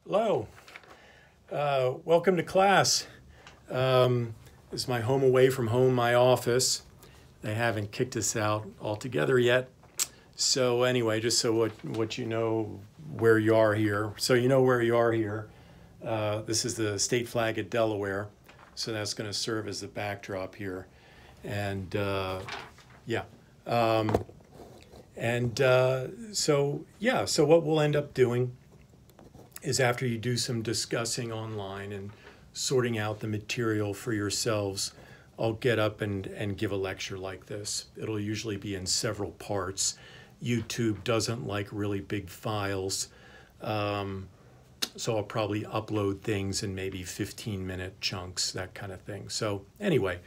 Hello. Welcome to class. This is my home away from home, my office. They haven't kicked us out altogether yet. So anyway, just so what you know where you are here. So you know where you are here. This is the state flag of Delaware. So that's going to serve as the backdrop here. And yeah. So what we'll end up doing is after you do some discussing online and sorting out the material for yourselves, I'll get up and give a lecture like this. It'll usually be in several parts. YouTube doesn't like really big files, so I'll probably upload things in maybe 15-minute chunks, that kind of thing. So anyway,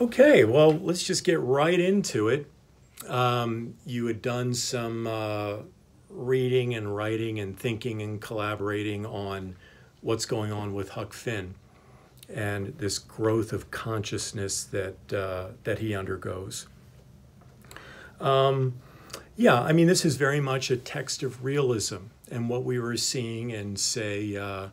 okay, well, let's just get right into it. You had done some reading and writing and thinking and collaborating on what's going on with Huck Finn and this growth of consciousness that he undergoes. Yeah, I mean, this is very much a text of realism, and what we were seeing in, say, a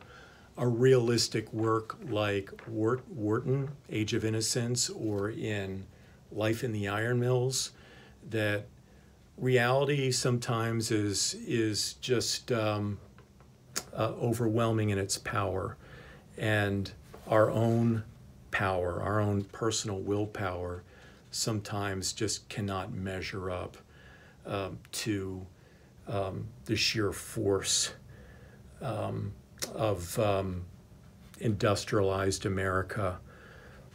realistic work like Wharton, Age of Innocence, or in Life in the Iron Mills, that reality sometimes is just overwhelming in its power, and our own power, our own personal willpower, sometimes just cannot measure up to the sheer force of industrialized America,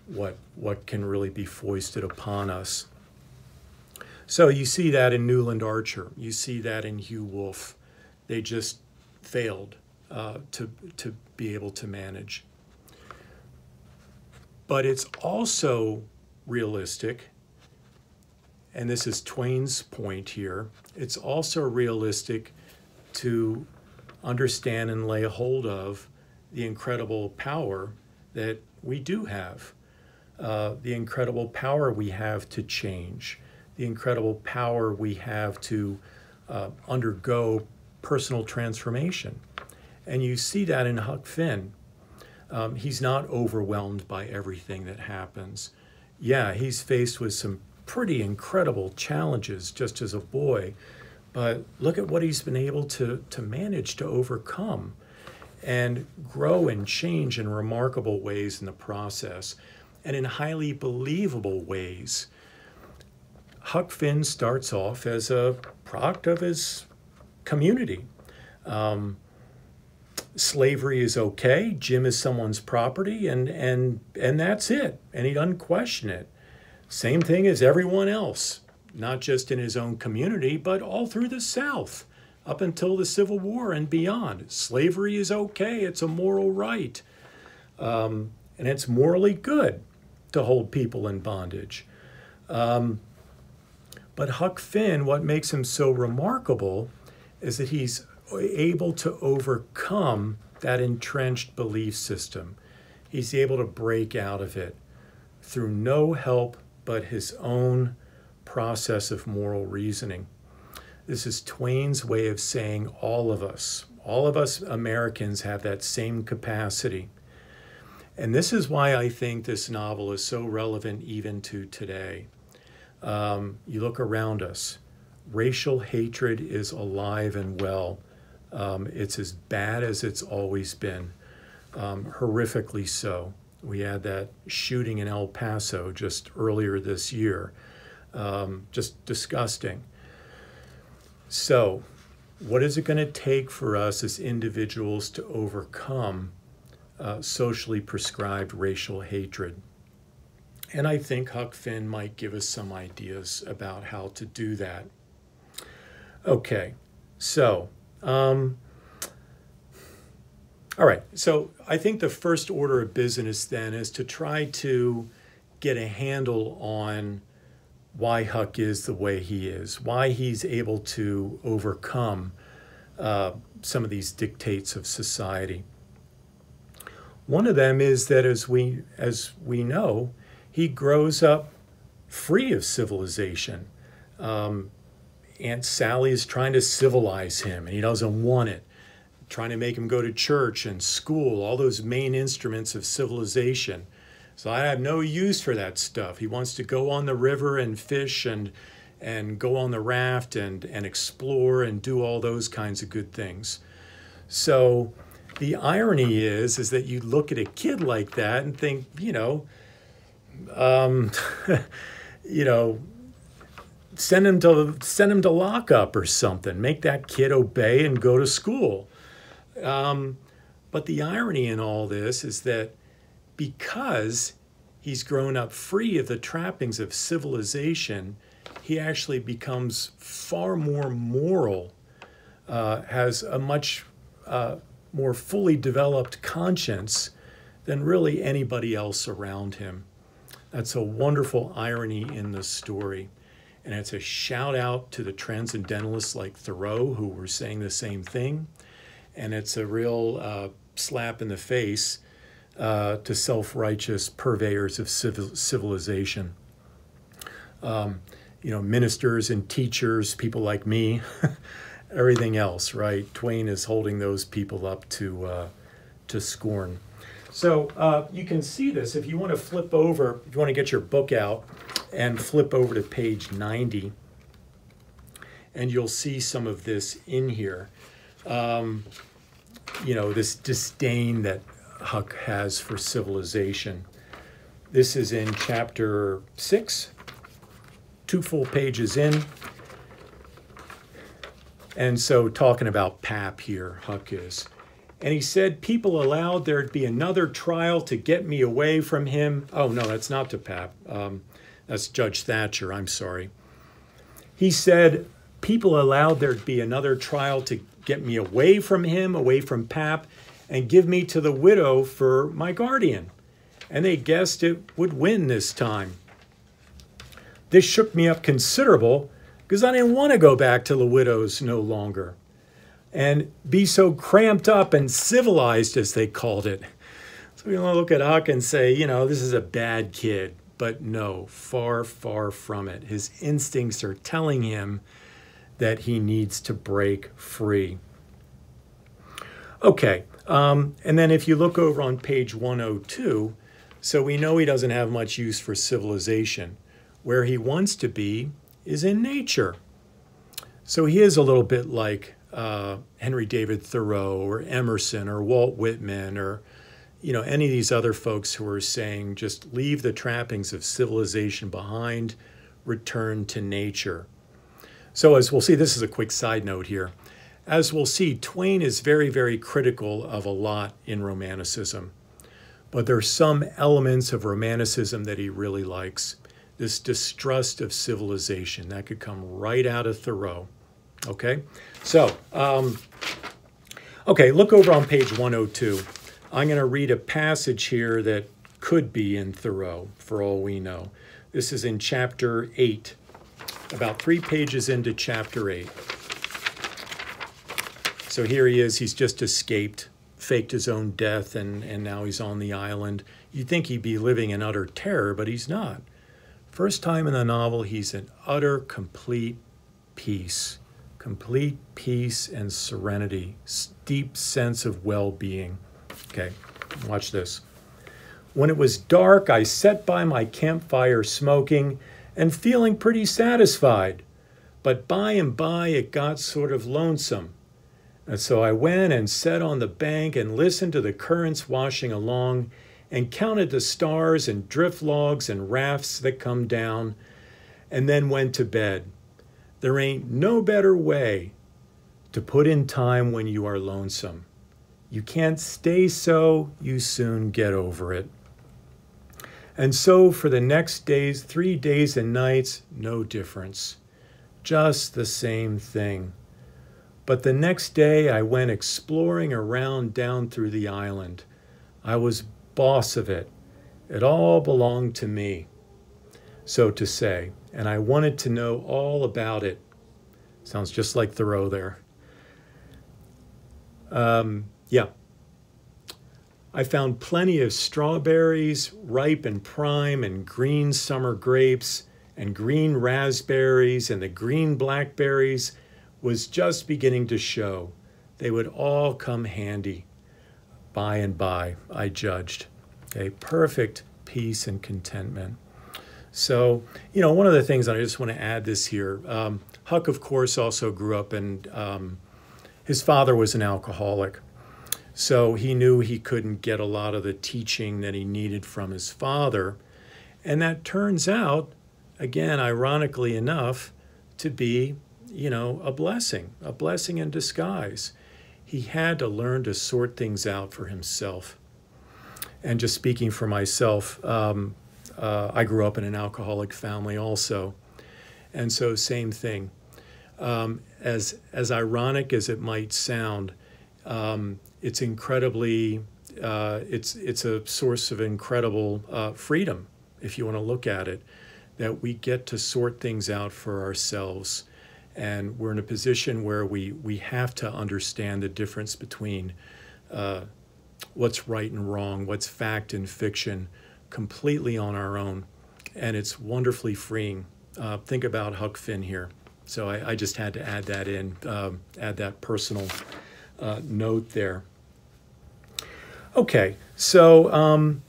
what can really be foisted upon us. So you see that in Newland Archer. You see that in Hugh Wolf. They just failed to be able to manage. But it's also realistic, and this is Twain's point here, it's also realistic to understand and lay hold of the incredible power that we do have, the incredible power we have to change, the incredible power we have to undergo personal transformation. And you see that in Huck Finn. He's not overwhelmed by everything that happens. Yeah, he's faced with some pretty incredible challenges just as a boy, but look at what he's been able to manage to overcome and grow and change in remarkable ways in the process and in highly believable ways. Huck Finn starts off as a product of his community. Slavery is okay, Jim is someone's property, and that's it, and he doesn't question it. Same thing as everyone else, not just in his own community, but all through the South, up until the Civil War and beyond. Slavery is okay, it's a moral right, and it's morally good to hold people in bondage. But Huck Finn, what makes him so remarkable is that he's able to overcome that entrenched belief system. He's able to break out of it through no help but his own process of moral reasoning. This is Twain's way of saying all of us Americans have that same capacity. And this is why I think this novel is so relevant even to today. You look around us, racial hatred is alive and well. It's as bad as it's always been, horrifically so. We had that shooting in El Paso just earlier this year, just disgusting. So what is it going to take for us as individuals to overcome socially prescribed racial hatred? And I think Huck Finn might give us some ideas about how to do that. Okay, so, all right, so I think the first order of business then is to try to get a handle on why Huck is the way he is, why he's able to overcome some of these dictates of society. One of them is that as we know, he grows up free of civilization. Aunt Sally is trying to civilize him, and he doesn't want it. trying to make him go to church and school, all those main instruments of civilization. So I have no use for that stuff. He wants to go on the river and fish and go on the raft and explore and do all those kinds of good things. So the irony is that you look at a kid like that and think, you know, send him to lockup or something. Make that kid obey and go to school. But the irony in all this is that because he's grown up free of the trappings of civilization, he actually becomes far more moral, has a much more fully developed conscience than really anybody else around him. That's a wonderful irony in the story. And it's a shout out to the transcendentalists like Thoreau, who were saying the same thing. And it's a real slap in the face to self-righteous purveyors of civilization. Ministers and teachers, people like me, everything else, right? Twain is holding those people up to scorn. So you can see this if you want to flip over, if you want to get your book out and flip over to page 90, and you'll see some of this in here. This disdain that Huck has for civilization. This is in chapter 6, 2 full pages in. And so talking about Pap here, Huck is. And he said, people allowed there'd be another trial to get me away from him. Oh, no, that's not to Pap. That's Judge Thatcher, I'm sorry. He said, people allowed there'd be another trial to get me away from him, away from Pap, and give me to the widow for my guardian. And they guessed it would win this time. This shook me up considerable because I didn't want to go back to the widow's no longer and be so cramped up and civilized, as they called it. So we want to look at Huck and say, this is a bad kid. But no, far, far from it. His instincts are telling him that he needs to break free. Okay, and then if you look over on page 102, so we know he doesn't have much use for civilization. Where he wants to be is in nature. So he is a little bit like Henry David Thoreau or Emerson or Walt Whitman or any of these other folks who are saying just leave the trappings of civilization behind, return to nature. So as we'll see, this is a quick side note here. As we'll see, Twain is very, very critical of a lot in Romanticism. But there are some elements of Romanticism that he really likes. This distrust of civilization, that could come right out of Thoreau. Okay, so, look over on page 102. I'm going to read a passage here that could be in Thoreau, for all we know. This is in chapter 8, about 3 pages into chapter 8. So here he is, he's just escaped, faked his own death, and now he's on the island. You'd think he'd be living in utter terror, but he's not. First time in the novel, he's in utter, complete peace and serenity, deep sense of well-being. Okay, watch this. When it was dark, I sat by my campfire smoking and feeling pretty satisfied. But by and by, it got sort of lonesome. And so I went and sat on the bank and listened to the currents washing along and counted the stars and drift logs and rafts that come down, and then went to bed. There ain't no better way to put in time when you are lonesome. You can't stay so, you soon get over it. And so for the next 3 days and nights, no difference. Just the same thing. But the next day I went exploring around down through the island. I was boss of it. It all belonged to me, so to say, and I wanted to know all about it. Sounds just like Thoreau there. Yeah. I found plenty of strawberries, ripe and prime, and green summer grapes, and green raspberries, and the green blackberries was just beginning to show. they would all come handy by and by, I judged. Okay, perfect peace and contentment. So, one of the things, and I just want to add this here, Huck, of course, also grew up and his father was an alcoholic. So he knew he couldn't get a lot of the teaching that he needed from his father. And that turns out, again, ironically enough, to be, a blessing in disguise. He had to learn to sort things out for himself. And just speaking for myself, I grew up in an alcoholic family also. And so same thing. As ironic as it might sound, it's incredibly, it's a source of incredible freedom, if you want to look at it, that we get to sort things out for ourselves. And we're in a position where we have to understand the difference between what's right and wrong, what's fact and fiction, completely on our own. And it's wonderfully freeing. Think about Huck Finn here. So I just had to add that in, add that personal note there. Okay, so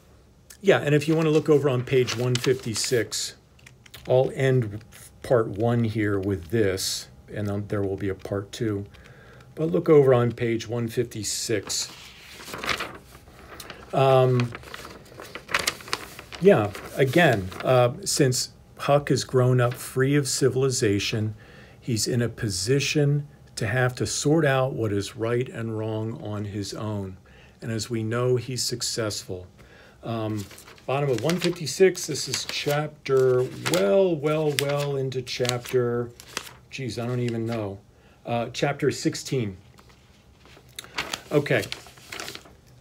yeah, and if you want to look over on page 156, I'll end part 1 here with this, and then there will be a part 2. But look over on page 156. Yeah, again, since Huck has grown up free of civilization, he's in a position to have to sort out what is right and wrong on his own. And as we know, he's successful. Bottom of 156, this is chapter, well into chapter, geez, I don't even know, chapter 16. Okay.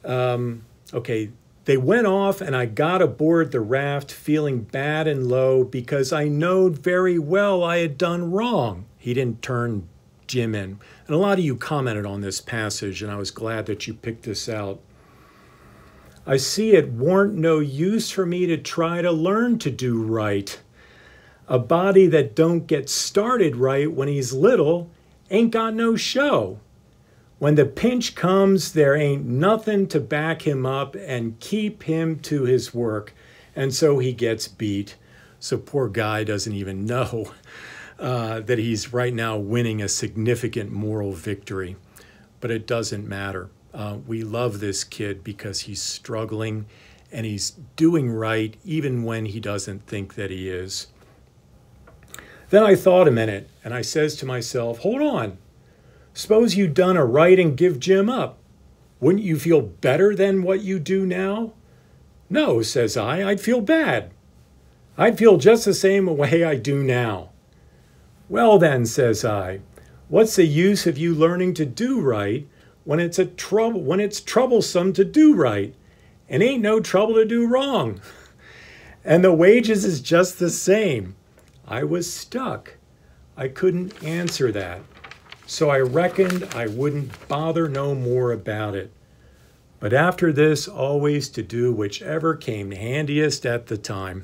Okay. They went off and I got aboard the raft feeling bad and low because I knowed very well I had done wrong. He didn't turn Jim in. And a lot of you commented on this passage, and I was glad that you picked this out. I see it warn't no use for me to try to learn to do right. A body that don't get started right when he's little ain't got no show. When the pinch comes, there ain't nothing to back him up and keep him to his work. And so he gets beat. So poor guy doesn't even know that he's right now winning a significant moral victory. But it doesn't matter. We love this kid because he's struggling and he's doing right even when he doesn't think that he is. Then I thought a minute and I says to myself, hold on. Suppose you done a right and give Jim up. Wouldn't you feel better than what you do now? No, says I, I'd feel bad. I'd feel just the same way I do now. Well then, says I, what's the use of you learning to do right when it's troublesome to do right, and ain't no trouble to do wrong? And the wages is just the same. I was stuck. I couldn't answer that. So I reckoned I wouldn't bother no more about it. But after this, always to do whichever came handiest at the time.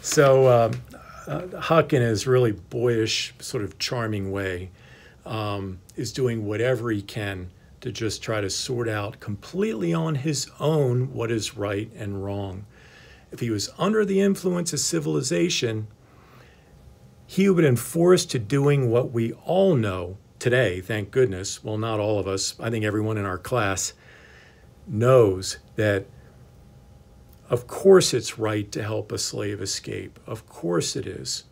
So Huck, in his really boyish, sort of charming way, is doing whatever he can to just try to sort out completely on his own what is right and wrong. If he was under the influence of civilization, he would have been forced to doing what we all know today, thank goodness. Well, not all of us. I think everyone in our class knows that, of course, it's right to help a slave escape. Of course it is.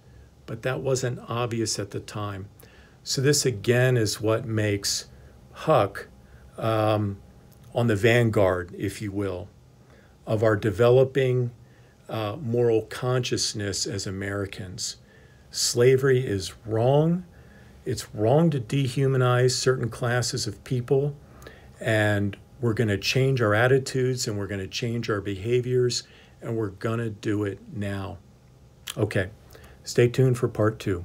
But that wasn't obvious at the time. So this, again, is what makes Huck on the vanguard, if you will, of our developing moral consciousness as Americans. Slavery is wrong. It's wrong to dehumanize certain classes of people, and we're going to change our attitudes and we're going to change our behaviors, and we're going to do it now. Okay, stay tuned for part 2.